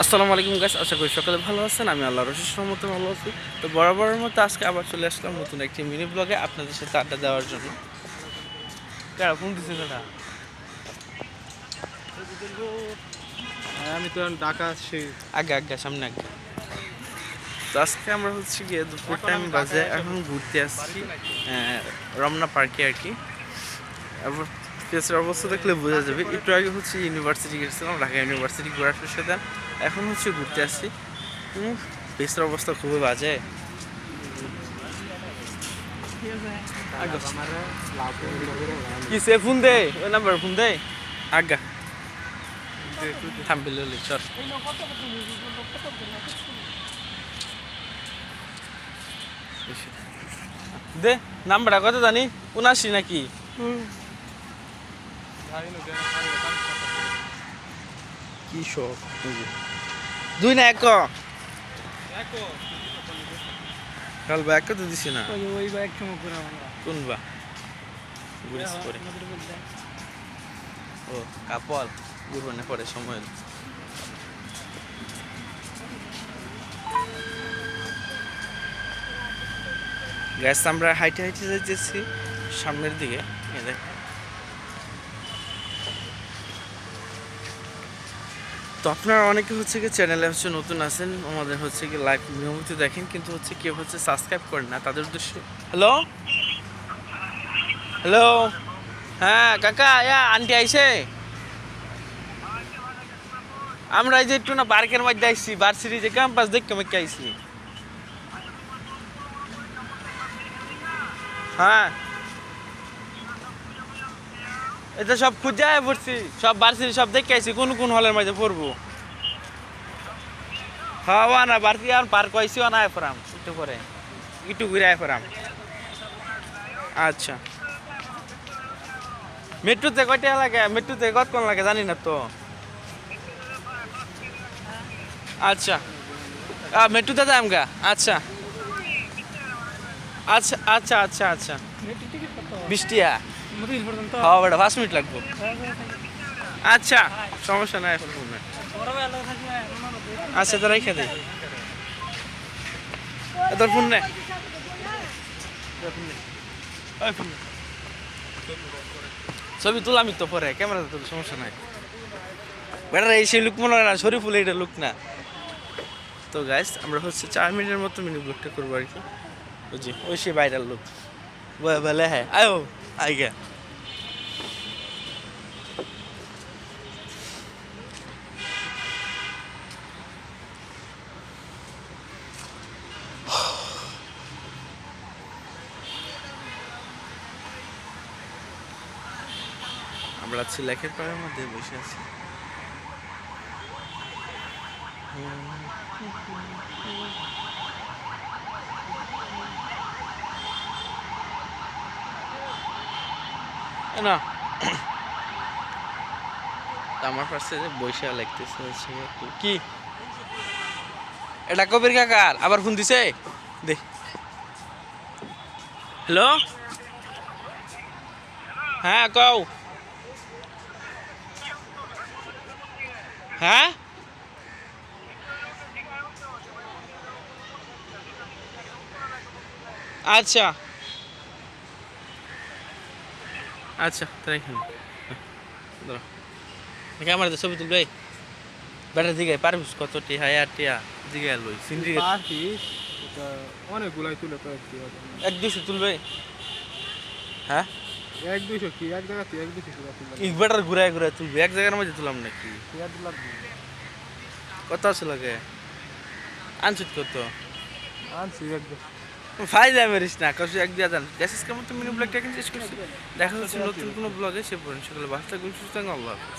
আসসালামু আলাইকুম গাইস, আশা করি সকালে ভালো আছেন। আমি আল্লাহর অশেষ রহমতে ভালো আছি। তো বরাবরের মতো আজকে আবার চলে আসলাম নতুন একটি মিনি ব্লগে আপনাদের সাথে আড্ডা দেওয়ার জন্য। ফোন দিচ্ছে দাদা, আমি তো ঢাকা আসছি। আগে আগে সামনে আগে। তো আজকে আমরা হচ্ছে গিয়ে দুপুর টাইম বাজে, এখন ঘুরতে আসছি রমনা পার্কে আর কি। ফেসের অবস্থা দেখলে বোঝা যাবে। একটু আগে হচ্ছে ইউনিভার্সিটি গেছিলাম, ঢাকা ইউনিভার্সিটি ঘোরার সাথে এখন হচ্ছে ঘুরতে আসছি। ফেসের অবস্থা খুবই বাজে। কিসে ফোন দে, ওই নাম্বার ফোন দে আগা থামবিল চল। দে নাম্বারটা কত জানি, 79 নাকি? কি সব দুই না এক কাল বা এক তো দিছি না। কোন বা ও কাপল গুরবানে পরে সময়। গ্যাস আমরা হাইটে হাইটে যাইতেছি সামনের দিকে। তো আপনারা অনেকে হচ্ছে কি চ্যানেলে হচ্ছে নতুন আছেন, আমাদের হচ্ছে কি লাইভ নিয়মিত দেখেন, কিন্তু হচ্ছে কেউ হচ্ছে সাবস্ক্রাইব করেন না। তাদের উদ্দেশ্যে হ্যালো হ্যালো, হ্যাঁ কাকা, আন্টি আইছে? আমরা এই যে একটু না পার্কের মধ্যে আইছি, ভার্সিটি যে ক্যাম্পাস দেখতে মেকে আইছি। হ্যাঁ এটা সব খুঁজে পড়ছি, সব ভার্সিটি সব দেখে আইছি, কোন কোন হলের মধ্যে পড়বো। হ্যাঁ না ভার্সিটি আর পার্ক আইসি না আইফরাম একটু পরে, একটু ঘুরে আইফরাম। আচ্ছা মেট্রোতে কয়টা লাগে, মেট্রোতে কতক্ষণ লাগে জানি না তো। আচ্ছা মেট্রোতে যাই আমগা। আচ্ছা আচ্ছা আচ্ছা আচ্ছা আচ্ছা 20 টাকা। হ্যাঁ বেটা 5 মিনিট লাগবো। আচ্ছা সমস্যা নাই, এখন ফোন নাই। আচ্ছা তো রেখে দিই, তোর ফোন নে। ছবি তুলামি তো পরে, ক্যামেরাতে তোর সমস্যা নাই। বেটা এই সেই লুক মনে হয় না, শরীফুল এটা লুক না। তো গাইস আমরা হচ্ছে 4 মিনিটের মতো মিনি ব্লগটা করবো আর কি। বুঝি ওই সে ভাইরাল লুক বলে হ্যাঁ আয়ো আইগা। আমরা আছি লেকের পাড়ের মধ্যে বসে আছি। না আমার পাশে যে বসে লাগতেছে হচ্ছে কি এটা কবির কাকার আবার ফোন দিছে দে। হ্যালো হ্যাঁ কও। হ্যাঁ আচ্ছা আচ্ছা তাই ক্যামেরাতে ছবি তুলবে। বেটার দিকে পারবিস কত টিহা টিয়া দিকে লই সিন্ডি অনেকগুলাই তুলে তো 1-200 তুলবে। হ্যাঁ 1-200 কি এক জায়গাতে 1-200 তুলে এক বেটার ঘুরায় ঘুরায় তুলবে, এক জায়গার মধ্যে তুলাম নাকি? কত আছে লাগে আনছিত কত আনছি একদম। ফায়দা মেরিস না কষ্ট এক দিয়া জান। গ্যাসেস কেমন তুমি মিনি ব্লগটা কিন্তু শেষ করছি। দেখা হচ্ছে নতুন কোনো ব্লগে, সে পর্যন্ত সকলে ভালো থাকবেন, সুস্থ থাকবেন, আল্লাহ হাফেজ।